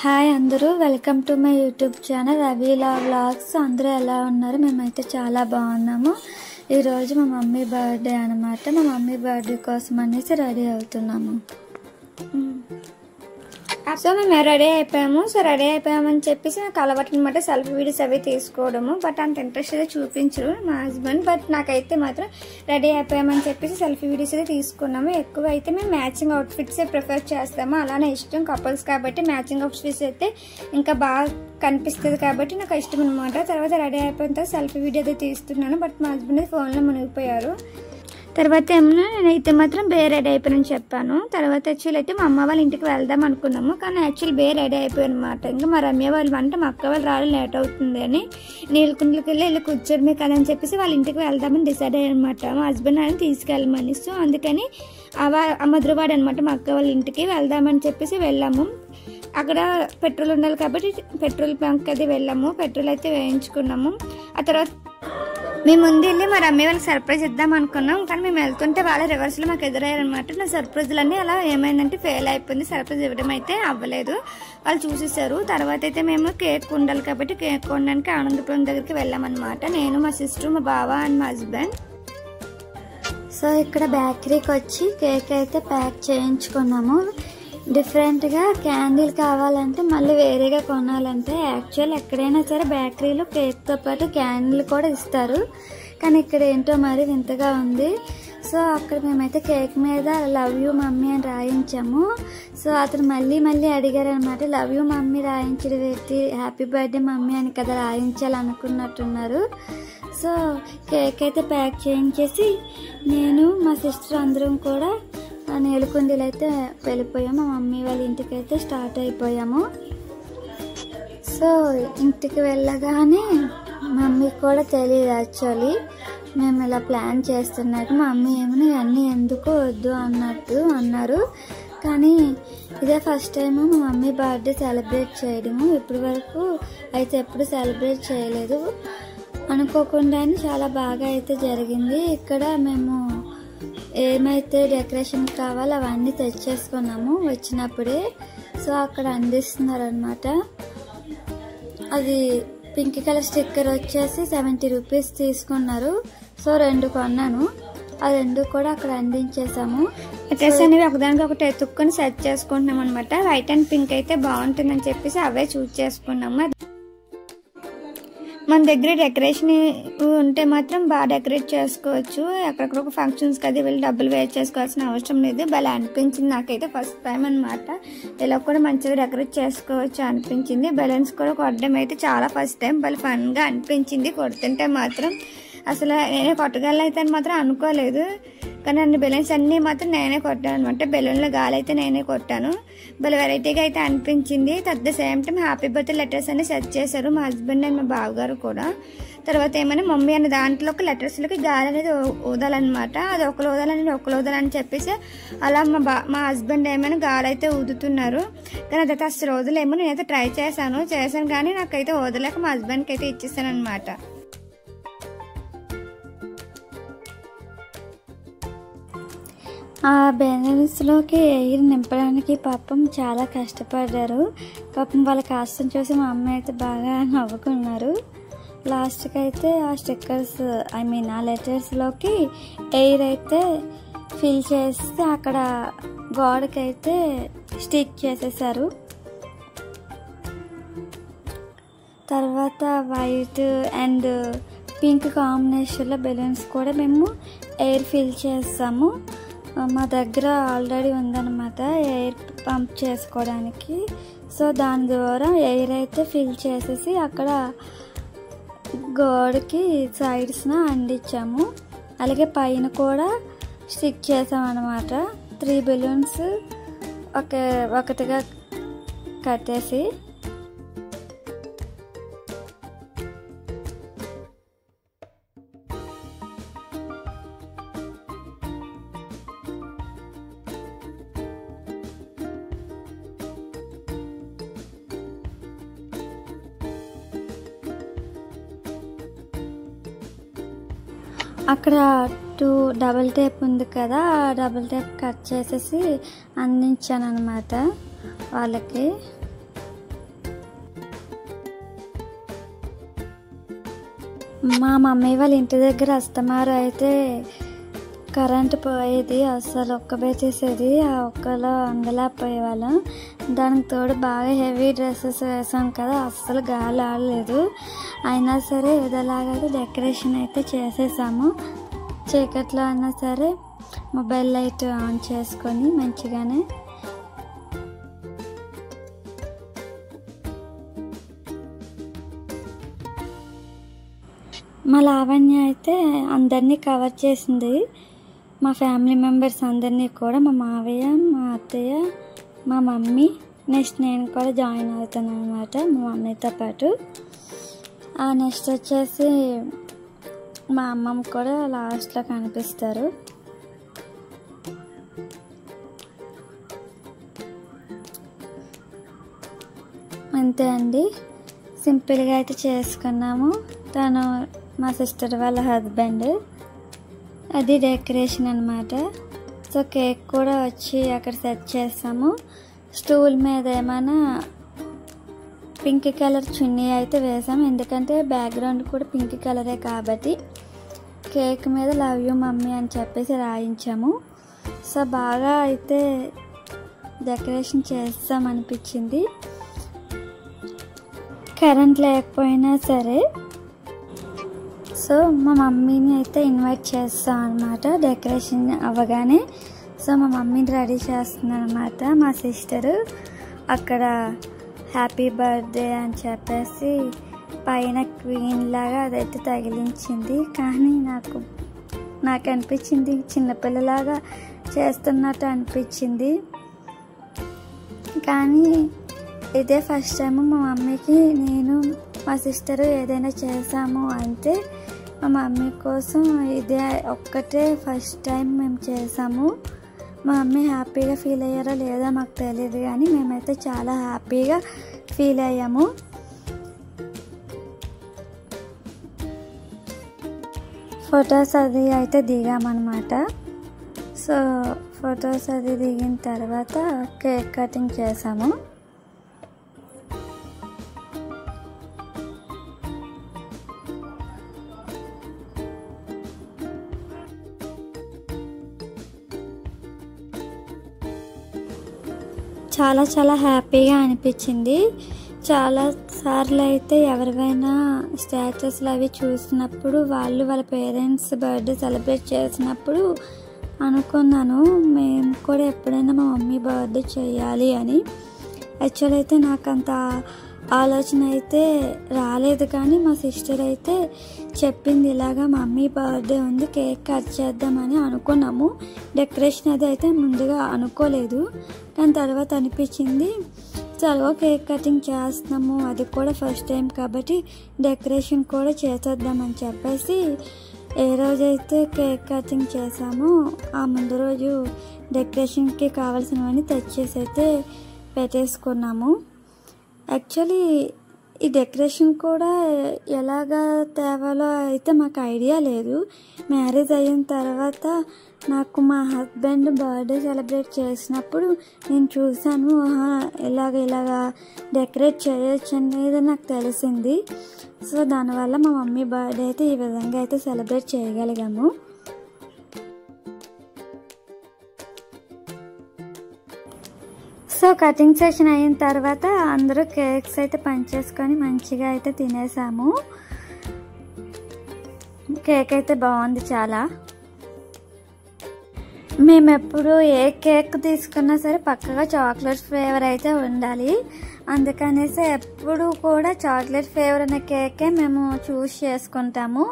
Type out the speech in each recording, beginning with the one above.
Hi అందరూ, welcome to my YouTube channel Raveela vlogs. అందరూ ఎలా ఉన్నారు? మేమైతే చాలా బాగున్నాము. ఈరోజు మా మమ్మీ బర్త్డే అనమాట. మా మమ్మీ బర్త్డే కోసం అనేసి రెడీ అవుతున్నాము. సో మేము రెడీ అయిపోయాము. రెడీ అయిపోయామని చెప్పేసి నాకు అలవాటు అనమాట సెల్ఫీ వీడియోస్ అవి తీసుకోవడము. బట్ అంత ఇంట్రెస్ట్ అయితే చూపించరు మా హస్బెండ్. బట్ నాకైతే మాత్రం రెడీ అయిపోయామని చెప్పేసి సెల్ఫీ వీడియోస్ అయితే తీసుకున్నాము. ఎక్కువ అయితే మేము మ్యాచింగ్ అవుట్ఫిట్స్ ప్రిఫర్ చేస్తాము. అలానే ఇష్టం కపుల్స్ కాబట్టి మ్యాచింగ్ అవుట్ఫిట్స్ అయితే ఇంకా బాగా కనిపిస్తుంది కాబట్టి నాకు ఇష్టం అనమాట. తర్వాత రెడీ అయిపోయిన తర్వాత సెల్ఫీ వీడియో అయితే తీస్తున్నాను. బట్ మా హస్బెండ్ ఫోన్లో మునిగిపోయారు. తర్వాత ఏమన్నా నేనైతే మాత్రం బే రెడీ అయిపోయానని చెప్పాను. తర్వాత యాక్చువల్ అయితే మా అమ్మ వాళ్ళ ఇంటికి వెళ్దాం అనుకున్నాము. కానీ యాక్చువల్ బే రెడీ అయిపోయాను అనమాట. ఇంకా మా రమ్య వాళ్ళు అంటే మా అక్క వాళ్ళు రావడం లేట్ అవుతుంది అని నీళ్ళకుంట్లకి వెళ్ళి కూర్చోడమే కదా అని చెప్పేసి వాళ్ళ ఇంటికి వెళ్దామని డిసైడ్ అయ్యాను అనమాట. మా హస్బెండ్ ఆయన తీసుకెళ్ళమని. సో అందుకని మధురవాడ అనమాట మా అక్క వాళ్ళ ఇంటికి వెళ్దామని చెప్పేసి వెళ్ళాము. అక్కడ పెట్రోల్ ఉండాలి కాబట్టి పెట్రోల్ బంక్ అది వెళ్ళాము. పెట్రోల్ అయితే వేయించుకున్నాము. ఆ తర్వాత మేము ముందు వెళ్ళి మా రమ్య వాళ్ళకి సర్ప్రైజ్ ఇద్దాం అనుకున్నాం. కానీ మేము వెళ్తుంటే వాళ్ళ రివర్స్లో మాకు ఎదురయ్యారనమాట. నా సర్ప్రైజ్లన్నీ అలా ఏమైందంటే ఫెయిల్ అయిపోయింది. సర్ప్రైజ్ ఇవ్వడం అయితే అవ్వలేదు. వాళ్ళు చూసేసారు. తర్వాత అయితే మేము కేక్ ఉండాలి కాబట్టి కేక్ కొనడానికి ఆనందపురం దగ్గరికి వెళ్ళామన్నమాట. నేను, మా సిస్టర్, మా బావ అండ్ మా హస్బెండ్. సో ఇక్కడ బేకరీకి వచ్చి కేక్ అయితే ప్యాక్ చేయించుకున్నాము. డిఫరెంట్గా క్యాండిల్ కావాలంటే మళ్ళీ వేరేగా కొనాలంటే యాక్చువల్ ఎక్కడైనా సరే బేకరీలో కేక్తో పాటు క్యాండిల్ కూడా ఇస్తారు. కానీ ఇక్కడ ఏంటో మరి వింతగా ఉంది. సో అక్కడ మేమైతే కేక్ మీద లవ్ యూ మమ్మీ అని రాయించాము. సో అతను మళ్ళీ అడిగారు అనమాట. లవ్ యూ మమ్మీ రాయించడం వ్యక్తి హ్యాపీ బర్త్డే మమ్మీ అని కదా రాయించాలనుకున్నట్టున్నారు. సో కేక్ అయితే ప్యాక్ చేయించేసి నేను, మా సిస్టర్ అందరం కూడా నేలకొండలు అయితే వెళ్ళిపోయాము. మా మమ్మీ వాళ్ళ ఇంటికి అయితే స్టార్ట్ అయిపోయాము. సో ఇంటికి వెళ్ళగానే మమ్మీకి కూడా తెలియదు యాక్చువల్లీ మేము ఇలా ప్లాన్ చేస్తున్నట్టు. మా మమ్మీ ఏమైనా ఇవన్నీ ఎందుకు వద్దు అన్నట్టు అన్నారు. కానీ ఇదే ఫస్ట్ టైం మా మమ్మీ బర్త్డే సెలబ్రేట్ చేయడము. ఇప్పటి వరకు అయితే ఎప్పుడు సెలబ్రేట్ చేయలేదు. అనుకోకుండానే చాలా బాగా అయితే జరిగింది. ఇక్కడ మేము ఏమైతే డెకరేషన్ కావాలో అవన్నీ తెచ్చేసుకున్నాము వచ్చినప్పుడే. సో అక్కడ అందిస్తున్నారు అనమాట. అది పింక్ కలర్ స్టిక్కర్ వచ్చేసి 70 రూపీస్ తీసుకున్నారు. సో 2 కొన్నాను. ఆ 2 కూడా అక్కడ అందించేసాము. డ్రెస్ అనేవి ఒకదానికి ఒకటి ఎత్తుక్కొని సెట్ చేసుకుంటున్నాం అనమాట. వైట్ అండ్ పింక్ అయితే బాగుంటుందని చెప్పేసి అవే చూస్ చేసుకున్నాము. మన దగ్గర డెకరేషన్ ఉంటే మాత్రం బాగా డెకరేట్ చేసుకోవచ్చు. ఎక్కడెక్కడ ఫంక్షన్స్కి అది వెళ్ళి డబ్బులు వేస్ట్ చేసుకోవాల్సిన అవసరం లేదు. భలే అనిపించింది నాకైతే ఫస్ట్ టైం అనమాట. ఇలా కూడా మంచిగా డెకరేట్ చేసుకోవచ్చు అనిపించింది. బెలూన్స్ కూడా కొట్టడం అయితే చాలా ఫస్ట్ టైం భలే ఫన్గా అనిపించింది. కొడుతుంటే మాత్రం అసలు నేనే కొట్టగలను అయితే అని మాత్రం అనుకోలేదు. కానీ అన్ని బెలూన్స్ అన్నీ మాత్రం నేనే కొట్టాను అనమాట. బెలూన్లో గాలి అయితే నేనే కొట్టాను. భలే వెరైటీగా అయితే అనిపించింది. At the same time happy birthday letters అన్ని సెట్ చేశారు మా హస్బెండ్ అండ్ మా బావగారు కూడా. తర్వాత ఏమైనా మమ్మీ అనే దాంట్లోకి లెటర్స్లోకి గాలి అనేది ఊదాలన్నమాట. అది ఒకరు ఊదాలని చెప్పేసి అలా మా హస్బెండ్ ఏమైనా గాలి అయితే ఊదుతున్నారు. కానీ అదైతే అసలు ఊదలేమో. నేనైతే ట్రై చేశాను కానీ నాకైతే ఊదలేక మా హస్బెండ్కి అయితే ఇచ్చేసాను అనమాట. ఆ బెలూన్స్లోకి ఎయిర్ నింపడానికి పాపం చాలా కష్టపడ్డారు. పాపం వాళ్ళ కష్టం చూసి మా అమ్మ అయితే బాగా నవ్వుకున్నారు. లాస్ట్కి అయితే ఆ స్టిక్కర్స్ ఆ లెటర్స్లోకి ఎయిర్ అయితే ఫిల్ చేసి అక్కడ గోడకైతే స్టిక్ చేసేసారు. తర్వాత వైట్ అండ్ పింక్ కాంబినేషన్లో బెలూన్స్ కూడా మేము ఎయిర్ ఫిల్ చేస్తాము. మా దగ్గర ఆల్రెడీ ఉందన్నమాట ఎయిర్ పంప్ చేసుకోవడానికి. సో దాని ద్వారా ఎయిర్ అయితే ఫిల్ చేసేసి అక్కడ గోడకి సైడ్స్న అందించాము. అలాగే పైన కూడా స్టిక్ చేసామన్నమాట. 3 బెలూన్స్ ఒకటిగా కట్టేసి. అక్కడ 2 డబల్ టేప్ ఉంది కదా, ఆ డబల్ టేప్ కట్ చేసేసి అందించాను అనమాట వాళ్ళకి. మా మమ్మీ వాళ్ళ ఇంటి దగ్గర అస్తమారు అయితే కరెంటు పోయేది, అస్సలు ఒక్కబే చేసేది. ఆ ఒక్కలో అందలేకపోయేవాళ్ళం. దానికి తోడు బాగా హెవీ డ్రెస్సెస్ వేసాం కదా, అస్సలు గాలి ఆడలేదు. అయినా సరే ఏదోలాగైతే డెకరేషన్ అయితే చేసేసాము. చీకట్లో అయినా సరే మొబైల్ లైట్ ఆన్ చేసుకొని మంచిగానే మా లావణ్య అయితే అందరినీ కవర్ చేసింది. మా ఫ్యామిలీ మెంబర్స్ అందరినీ కూడా, మా మావయ్య, మా అత్తయ్య, మా మమ్మీ, నెక్స్ట్ నేను కూడా జాయిన్ అవుతాను అనమాట మా మమ్మీతో పాటు. నెక్స్ట్ వచ్చేసి మా అమ్మమ్మ కూడా లాస్ట్లో కనిపిస్తారు. అంతే అండి, సింపుల్గా అయితే చేసుకున్నాము. తను మా సిస్టర్ వాళ్ళ హస్బెండ్, అది డెకరేషన్ అనమాట. సో కేక్ కూడా వచ్చి అక్కడ సెట్ చేస్తాము. స్టూల్ మీద ఏమైనా పింక్ కలర్ చున్నీ అయితే వేసాము, ఎందుకంటే బ్యాక్గ్రౌండ్ కూడా పింక్ కలరే కాబట్టి. కేక్ మీద లవ్ యూ మమ్మీ అని చెప్పేసి రాయించాము. సో బాగా అయితే డెకరేషన్ చేస్తామనిపించింది. కరెంట్ లేకపోయినా సరే సో మా మమ్మీని అయితే ఇన్వైట్ చేస్తాం అనమాట డెకరేషన్ అవ్వగానే. సో మా మమ్మీని రెడీ చేస్తుంది అనమాట మా సిస్టరు. అక్కడ హ్యాపీ బర్త్డే అని చెప్పేసి పైన క్వీన్ లాగా అదైతే తగిలించింది. కానీ నాకు అనిపించింది చిన్నపిల్లలాగా చేస్తున్నట్టు అనిపించింది. కానీ ఇదే ఫస్ట్ టైం మా మమ్మీకి నేను మా సిస్టరు ఏదైనా చేసాము అంటే మా మమ్మీ కోసం ఇదే ఒక్కటే ఫస్ట్ టైం మేము చేసాము. మా మమ్మీ హ్యాపీగా ఫీల్ అయ్యారో లేదో మాకు తెలియదు, కానీ మేమైతే చాలా హ్యాపీగా ఫీల్ అయ్యాము. ఫొటోస్ అది అయితే దిగామన్నమాట. సో ఫొటోస్ అది దిగిన తర్వాత కేక్ కటింగ్ చేసాము. చాలా చాలా హ్యాపీగా అనిపించింది. చాలా సార్లు అయితే ఎవరివైనా స్టేటస్లు అవి చూసినప్పుడు వాళ్ళ పేరెంట్స్ బర్త్డే సెలబ్రేట్ చేసినప్పుడు అనుకున్నాను మేము కూడా ఎప్పుడైనా మా మమ్మీ బర్త్డే చేయాలి అని. యాక్చువల్ అయితే నాకు అంత ఆలోచన అయితే రాలేదు, కానీ మా సిస్టర్ అయితే చెప్పింది ఇలాగా మమ్మీ బర్త్డే ఉంది, కేక్ కట్ చేద్దామని అనుకున్నాము. డెకరేషన్ అది అయితే ముందుగా అనుకోలేదు, దాని తర్వాత అనిపించింది చలో కేక్ కటింగ్ చేస్తున్నాము, అది కూడా ఫస్ట్ టైం కాబట్టి డెకరేషన్ కూడా చేసేద్దామని చెప్పేసి ఏ రోజైతే కేక్ కటింగ్ చేసామో ఆ ముందు రోజు డెకరేషన్కి కావాల్సినవన్నీ తెచ్చేసి అయితే పెట్టేసుకున్నాము. యాక్చువల్లీ ఈ డెకరేషన్ కూడా ఎలాగా తేవాలో అయితే మాకు ఐడియా లేదు. మ్యారేజ్ అయిన తర్వాత నాకు మా హస్బెండ్ బర్త్డే సెలబ్రేట్ చేసినప్పుడు నేను చూసాను, ఇలాగా డెకరేట్ చేయొచ్చు అనేది నాకు తెలిసింది. సో దానివల్ల మా మమ్మీ బర్త్డే అయితే ఈ విధంగా అయితే సెలబ్రేట్ చేయగలిగాము. సో కటింగ్ సెషన్ అయిన తర్వాత అందరూ కేక్స్ అయితే పంచేసుకొని మంచిగా అయితే తినేసాము. కేక్ అయితే బాగుంది చాలా. మేము ఎప్పుడు ఏ కేక్ తీసుకున్నా సరే పక్కగా చాక్లెట్ ఫ్లేవర్ అయితే ఉండాలి, అందుకనేసి ఎప్పుడు కూడా చాక్లెట్ ఫ్లేవర్ అనే కేకే మేము చూస్ చేసుకుంటాము.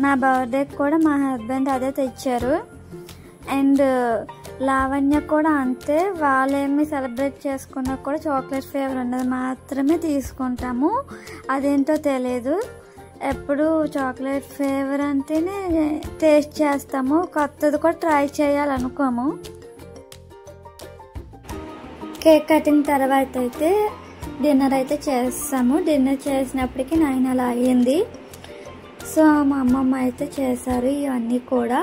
నా బర్త్డేకి కూడా మా హస్బెండ్ అదే తెచ్చారు. అండ్ లావణ్య కూడా అంతే, వాళ్ళేమి సెలబ్రేట్ చేసుకున్నా కూడా చాక్లెట్ ఫ్లేవర్ ఉన్నది మాత్రమే తీసుకుంటాము. అదేంటో తెలియదు, ఎప్పుడు చాక్లెట్ ఫ్లేవర్ అంటేనే టేస్ట్ చేస్తాము, కొత్తది కూడా ట్రై చేయాలనుకోము. కేక్ కటింగ్ తర్వాత అయితే డిన్నర్ అయితే చేస్తాము. డిన్నర్ చేసినప్పటికీ 9 అలా అయ్యింది. సో మా అమ్మమ్మ అయితే చేశారు ఇవన్నీ కూడా.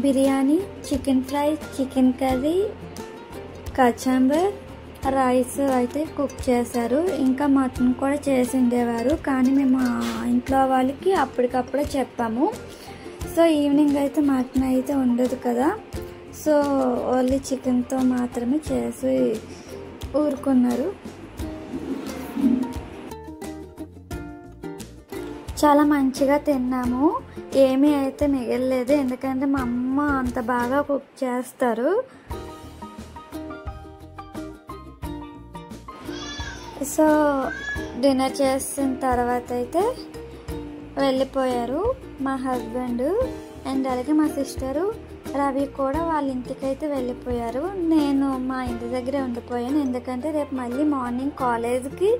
Biryani, chicken fry, chicken curry, kachumber, rice అయితే కుక్ చేశారు. ఇంకా మటన్ కూడా చేసి ఉండేవారు, కానీ మేము ఇంట్లో వాళ్ళకి అప్పటికప్పుడే చెప్పాము. సో ఈవినింగ్ అయితే మటన్ అయితే ఉండదు కదా, సో ఓన్లీ చికెన్తో మాత్రమే చేసి ఊరుకున్నారు. చాలా మంచిగా తిన్నాము, ఏమీ అయితే మిగలలేదు, ఎందుకంటే మా అమ్మ అంత బాగా కుక్ చేస్తారు. సో డిన్నర్ చేసిన తర్వాత అయితే వెళ్ళిపోయారు మా హస్బెండ్ అండ్ అలాగే మా సిస్టరు రవి కూడా వాళ్ళ ఇంటికైతే వెళ్ళిపోయారు. నేను మా ఇంటి దగ్గరే ఉండిపోయాను, ఎందుకంటే రేపు మళ్ళీ మార్నింగ్ కాలేజ్కి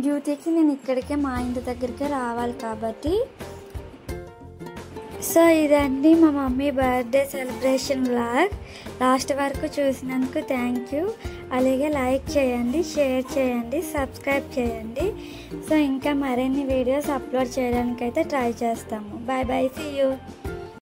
డ్యూటీకి నేను ఇక్కడికే మా ఇంటి దగ్గరికే రావాలి కాబట్టి. సో ఇదండి మా mummy birthday celebration vlog. Last వరకు చూసినందుకు థ్యాంక్ యూ. అలాగే లైక్ చేయండి, షేర్ చేయండి, సబ్స్క్రైబ్ చేయండి. సో ఇంకా మరిన్ని వీడియోస్ అప్లోడ్ చేయడానికైతే ట్రై చేస్తాము. Bye bye, see you.